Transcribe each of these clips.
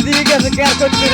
দিয়ে গেছে কেয়ার করতে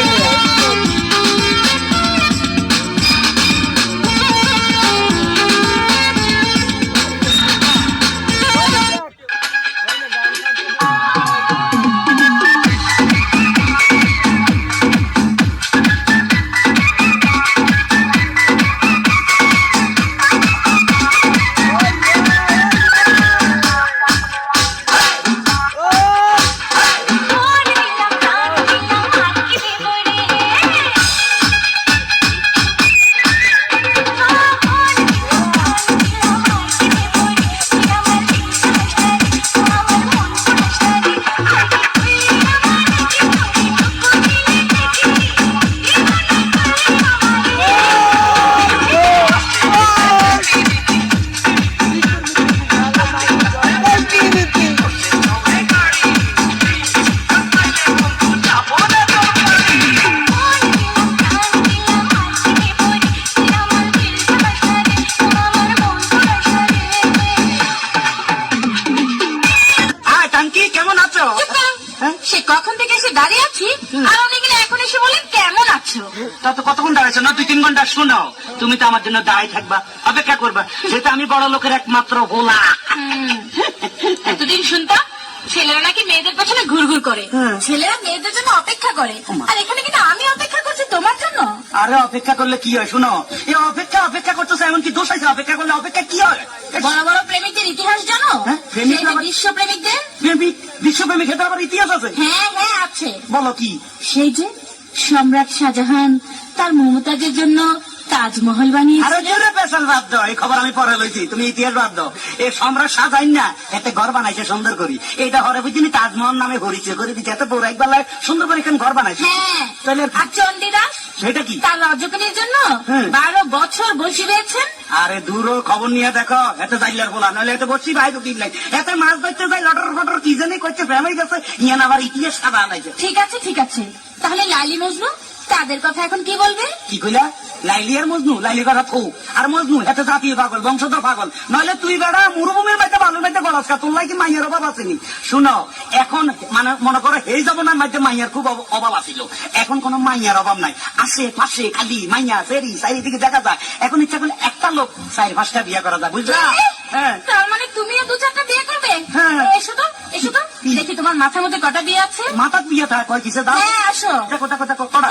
সে কখন থেকে এসে দাঁড়িয়ে আছি আর উনি গেলে এখন এসে বলেন কেমন আছো। তা তো কতক্ষণ দাঁড়াইছো না 2-3 ঘন্টা। শোনো তুমি তো আমার জন্য দাঁড়াই থাকবা, অপেক্ষা করবা, যেহেতু আমি বড় লোকের একমাত্র হোলা। এতদিন শুনতাম ছেলেরা নাকি মেয়েদের পেছনে ঘুরঘুর করে, ছেলেরা মেয়েদের জন্য অপেক্ষা করে, আর এখানে কিন্তু আমি অপেক্ষা করছি তোমার জন্য। আরে অপেক্ষা করলে কি হয়? শোনো, এই অপেক্ষা করতেছে এমন কি দোষ আছে? অপেক্ষা করলে অপেক্ষা কি হয়? বড় বড় প্রেমিকদের ইতিহাস জানো? বিশ্ব প্রেমিকদের বিশ্বপ্রেমিক ক্ষেত্রে আবার ইতিহাস আছে? হ্যাঁ হ্যাঁ আছে। বলো কি? সেই যে সম্রাট শাহজাহান তার মমতাজের জন্য তাজমহল বানিয়েছিল। পেশাল বাদ দাও, এই খবর আমি পরে লইছি, তুমি ইতিহাস বাদ দাও। এই সম্রাট শাহজাহান না এতে ঘর বানাইছে সুন্দর করি, এইটা হরে বুঝিনি তাজমহল নামে পরিচয় করে দিচ্ছে। এত বড় একবেলায় সুন্দর করে এখানে ঘর বানাইছে। হ্যাঁ, তাহলে আর চণ্ডীদাস সেটা কি? তার রজকিনীর জন্য 12 বছর বসে রয়েছেন। আরে দূর খবর নিয়ে দেখো, এত যাইলার বলা নইলে এত বসি ভাই তো কিনলাই, এত মাছ ধরতে যাই লটর ফটর কি জানি করছে, ফ্যামিলি গেছে ইয়ান আবার ইতিহাস সাদা আনাইছে। ঠিক আছে, তাহলে লাইলি মজনু তাদের কথা এখন কি বলবে? কি কইলা? লাইলি আর মজনু? লাইলির কথা থৌ, আর মজনু এত জাতীয় পাগল, বংশধর পাগল। নইলে তুই বেড়া মরুভূমির মাঝে বালুর মাঝে গলাস, তোর লাগে মাইয়ের অভাব আসেনি। শুনো, এখন মানে মনে করো এই জমানার মাঝে মাইয়ার খুব অভাব আছিল, এখন কোন মাইয়ার অভাব নাই। আসে পাশে খালি মাইয়া ফেরি চারিদিকে দেখা যায়। এখন ইচ্ছা করলে একটা লোক 4-5টা বিয়ে করা যায়, বুঝলা? হ্যাঁ, তার মানে তুমিও 2-4টা বিয়ে করবে? হ্যাঁ। এসো তো দেখি তোমার মাথার মধ্যে কটা বিয়ে আছে। মাথার বিয়ে থাকে কয় কিসে দাও? হ্যাঁ আসো। দেখো কটা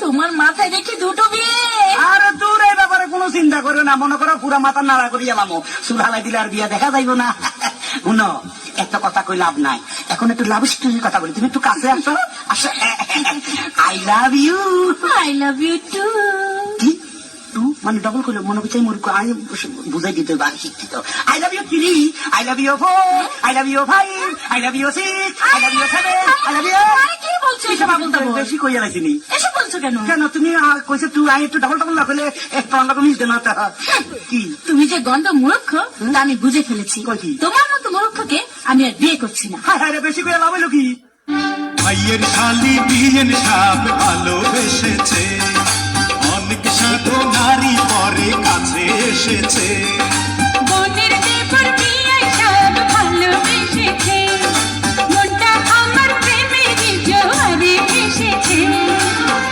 তোমার মাথায় দেখি 2টো বিয়ে। আর দূর এই ব্যাপারে কোনো চিন্তা করো না, মনে করো পুরা মাথা নাড়া করি এলামো, চুল হালাই দিলে আর বিয়া দেখা যাইব না। শুনো, একটা কথা কই লাভ নাই, এখন একটু লাভ স্টোরির কথা বলি, তুমি একটু কাছে আসো। আসো, I love you. I love you too. কি মানে ডবল করলো মনে করছে আমি বুঝাই দিতে বাড়ি শিক্ষিত। I love you 3, I love you 4, I love you 5, I love you 6, I love you 7, I love you. কি বলছো এসব বলতে? বেশি কইয়া রাখিনি। এসব বলছো কেন? কেন তুমি কইছো তুই আই একটু ডবল না করলে তোমার লোক মিলতে না। কি তুমি যে গন্ধ মূর্খ তা আমি বুঝে ফেলেছি। তোমার মতো মূর্খকে আমি আর বিয়ে করছি না। হ্যাঁ বেশি করে লাভ হইলো কি? ভাইয়ের শালি বিয়ের সাপ ভালোবেসেছে, অনেক সাধু নারী পরে কাছে এসেছে। বোনের দেবর বিয়ে সব ভালোবেসেছে, মনটা আমার প্রেমে জোয়ারে এসেছে।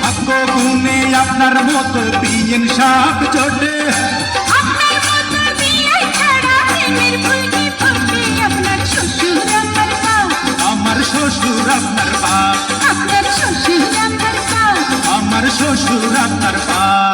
ভাগ্য গুণে আপনার মতো বিয়ের সাপ জোটে, আপনার মতো বিয়ে ছাড়া প্রেমের ফুল কি ফোটে? আপনার শ্বশুর আমার বাপ, আমার শ্বশুর আপনার বাপ, আপনার শ্বশুর আমার বাপ, আমার শ্বশুর আপনার বাপ।